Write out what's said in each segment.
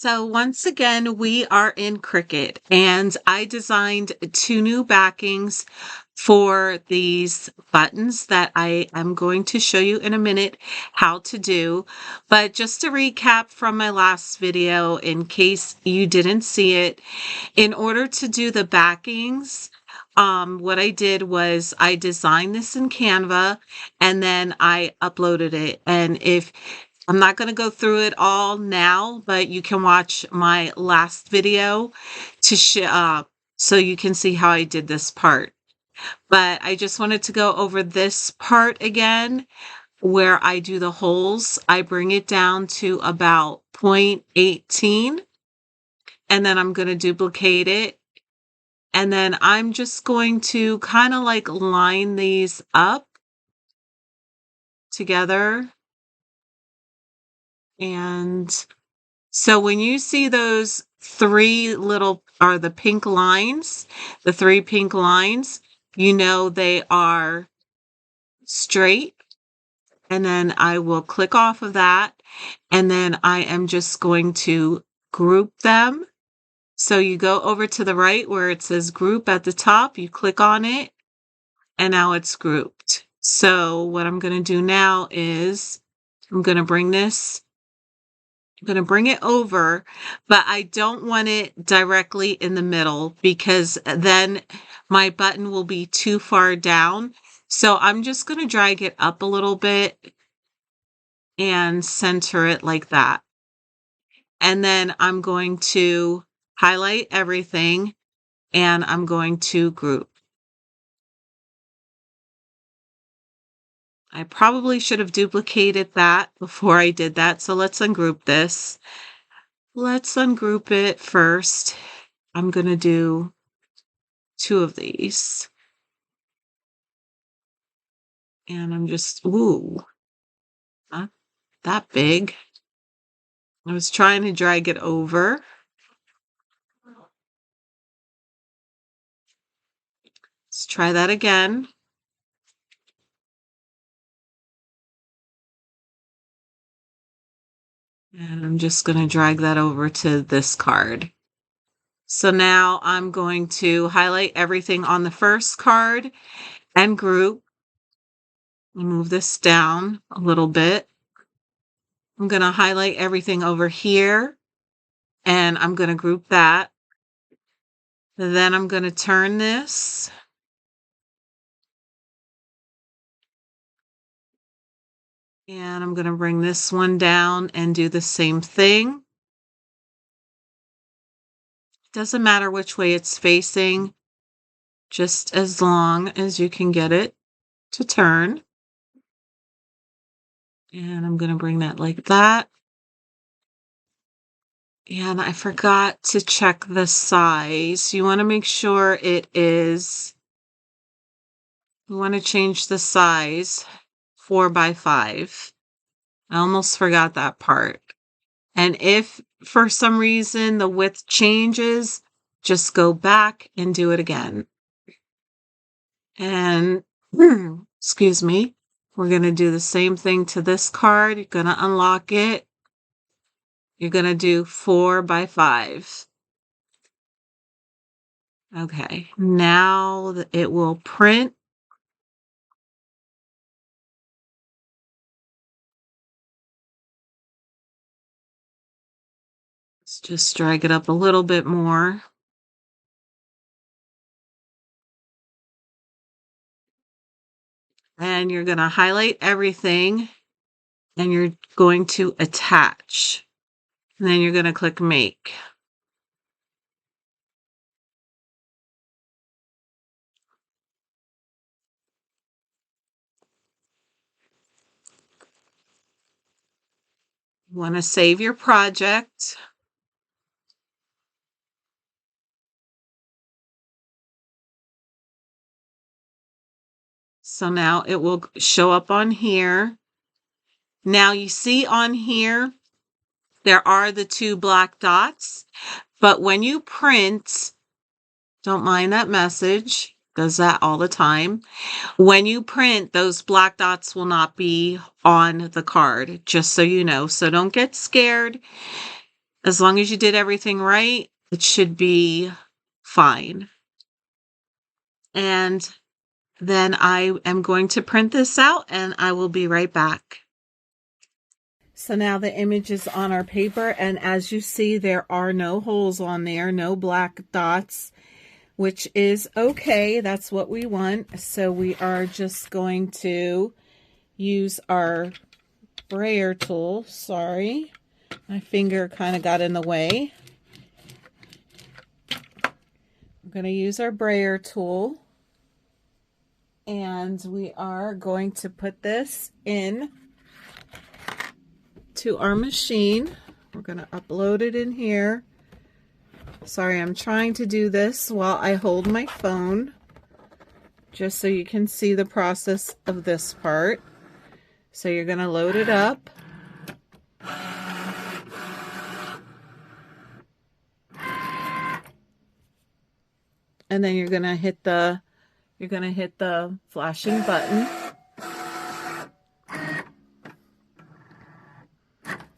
So once again, we are in Cricut, and I designed two new backings for these buttons that I am going to show you in a minute how to do. But just to recap from my last video, in case you didn't see it, in order to do the backings, what I did was I designed this in Canva and then I uploaded it. And if I'm not going to go through it all now, but you can watch my last video to so you can see how I did this part. But I just wanted to go over this part again where I do the holes. I bring it down to about 0.18 and then I'm going to duplicate it. And then I'm just going to kind of like line these up together. And so when you see those three little are the pink lines, the three pink lines, you know they are straight. And then I will click off of that. And then I am just going to group them. So you go over to the right where it says group at the top, you click on it, and now it's grouped. So what I'm going to do now is I'm going to bring it over, but I don't want it directly in the middle because then my button will be too far down. So I'm just going to drag it up a little bit and center it like that. And then I'm going to highlight everything and I'm going to group. I probably should have duplicated that before I did that. So let's ungroup this. Let's ungroup it first. I'm going to do two of these. And I'm just, ooh, not that big. I was trying to drag it over. Let's try that again. And I'm just going to drag that over to this card. So now I'm going to highlight everything on the first card and group. Move this down a little bit. I'm going to highlight everything over here and I'm going to group that. Then I'm going to turn this. And I'm going to bring this one down and do the same thing. Doesn't matter which way it's facing, just as long as you can get it to turn. And I'm going to bring that like that. And I forgot to check the size. You want to make sure it is, you want to change the size 4 by 5. I almost forgot that part. And if for some reason the width changes, just go back and do it again. And excuse me, we're going to do the same thing to this card. You're going to unlock it. You're going to do 4 by 5. Okay, now it will print. Let's just drag it up a little bit more. And you're going to highlight everything and you're going to attach. And then you're going to click make. You want to save your project. So now it will show up on here. Now you see on here, there are the 2 black dots, but when you print, don't mind that message, does that all the time. When you print, those black dots will not be on the card, just so you know. So don't get scared. As long as you did everything right, it should be fine. And then I am going to print this out and I will be right back. So now the image is on our paper, and as you see, there are no holes on there, no black dots, which is okay. That's what we want. So we are just going to use our brayer tool. Sorry, my finger kind of got in the way. I'm going to use our brayer tool, and we are going to put this in to our machine. We're going to upload it in here. Sorry, I'm trying to do this while I hold my phone, just so you can see the process of this part. So you're going to load it up. And then you're going to hit the flashing button.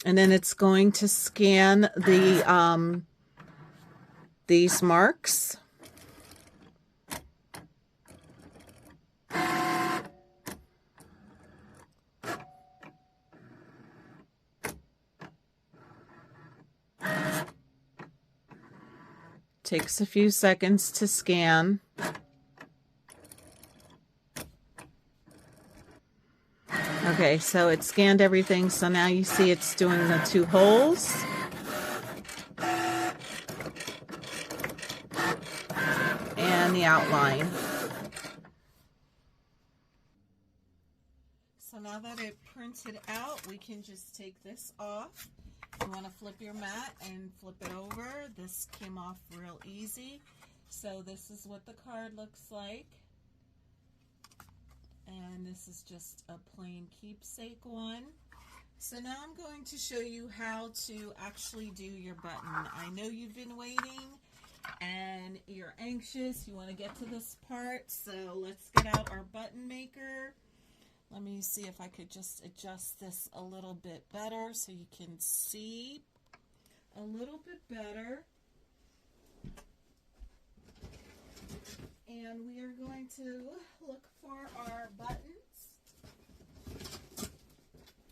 And then it's going to scan these marks. Takes a few seconds to scan. Okay, so it scanned everything, so now you see it's doing the 2 holes. And the outline. So now that it printed out, we can just take this off. You want to flip your mat and flip it over. This came off real easy. So this is what the card looks like. And this is just a plain keepsake one. So now I'm going to show you how to actually do your button. I know you've been waiting and you're anxious. You want to get to this part. So let's get out our button maker. Let me see if I could just adjust this a little bit better so you can see a little bit better. And we are going to look for our buttons,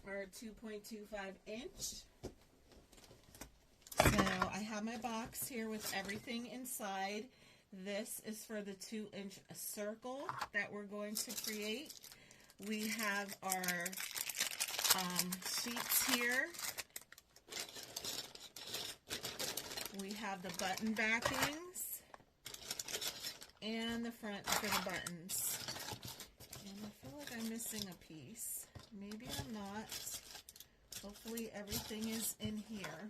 our 2.25 inch. So I have my box here with everything inside. This is for the 2-inch circle that we're going to create. We have our sheets here. We have the button backings and the front for the buttons. And I feel like I'm missing a piece. Maybe I'm not. Hopefully everything is in here.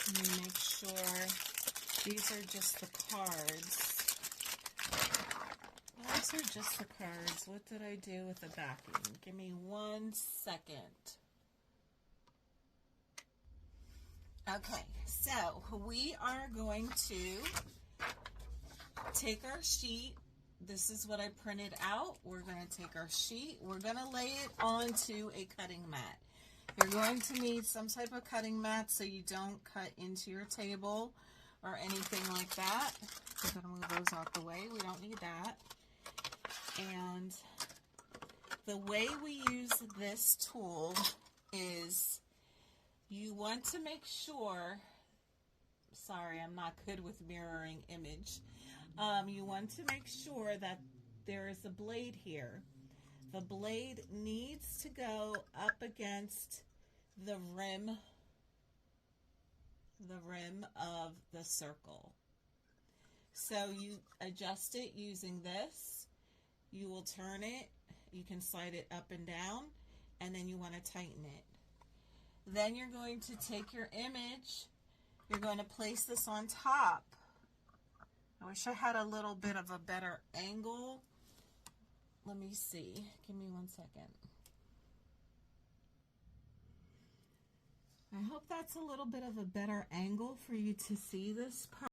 Let me make sure these are just the cards. Those are just the cards. What did I do with the backing? Give me 1 second. Okay, so we are going to take our sheet. This is what I printed out. We're going to take our sheet. We're going to lay it onto a cutting mat. You're going to need some type of cutting mat so you don't cut into your table or anything like that. I'm going to move those out the way. We don't need that. And the way we use this tool is you want to make sure, sorry, I'm not good with mirroring image. You want to make sure that there is a blade here. The blade needs to go up against the rim of the circle. So you adjust it using this. You will turn it. You can slide it up and down, and then you want to tighten it. Then you're going to take your image. You're going to place this on top. I wish I had a little bit of a better angle. Let me see. Give me 1 second. I hope that's a little bit of a better angle for you to see this part.